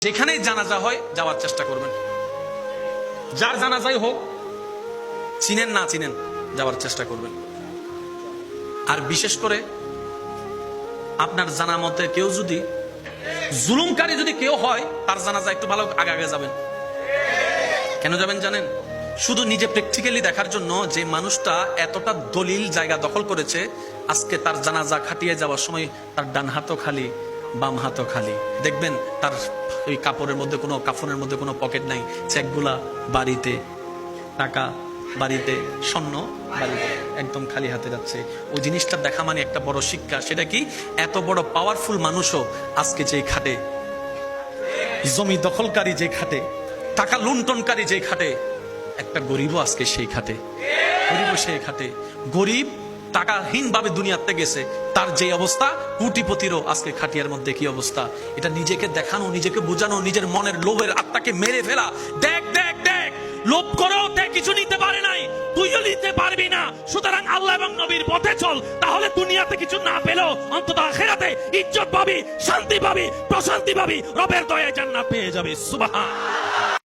যেখানেই জানাজা হয় যাওয়ার চেষ্টা করবেন। যার জানাজাই হোক, চিনেন না চিনেন, যাওয়ার চেষ্টা করবেন। আর বিশেষ করে আপনার জানা মতে কেউ যদি জুলুমকারী যদি কেউ হয়, তার জানাজা একটু ভালো আগে আগে যাবেন। কেন যাবেন জানেন? শুধু নিজে প্র্যাকটিক্যালি দেখার জন্য যে মানুষটা এতটা দলিল জায়গা দখল করেছে, আজকে তার জানাজা খাটিয়ে যাওয়ার সময় তার ডান হাতও খালি, বাম হাতও খালি। দেখবেন তার ওই কাপড়ের মধ্যে কোনো, কাফনের মধ্যে কোনো পকেট নাই, চেকগুলা বাড়িতে, টাকা বাড়িতে, স্বর্ণ বাড়িতে, একদম খালি হাতে যাচ্ছে। ওই জিনিসটা দেখা মানে একটা বড় শিক্ষা। সেটা কি? এত বড় পাওয়ারফুল মানুষও আজকে যে খাটে, জমি দখলকারী যে খাটে, টাকা লুণ্ঠনকারী যে খাটে, একটা গরিবও আজকে সেই খাটে, গরিবও সেই খাটে। গরিব টাকাহীন ভাবে দুনিয়াতে গেছে, তার যে অবস্থা, কোটিপতিরও আজকে খাটিয়ার মধ্যে কি অবস্থা। এটা নিজেকে দেখানো, নিজেকে বোঝানো, নিজের মনের লোভের আত্মাকে মেরে ফেলা। দেখ দেখ দেখ, লোভ করেও দেখ কিছু নিতে পারে নাই, তুইও নিতে পারবি না। সুতরাং আল্লাহ এবং নবীর পথে চল, তাহলে দুনিয়াতে কিছু না পেলেও অন্তত আখিরাতে ইজ্জত পাবি, শান্তি পাবি, প্রশান্তি পাবি, রবের দয়ায় জান্নাত পেয়ে যাবি। সুবহান।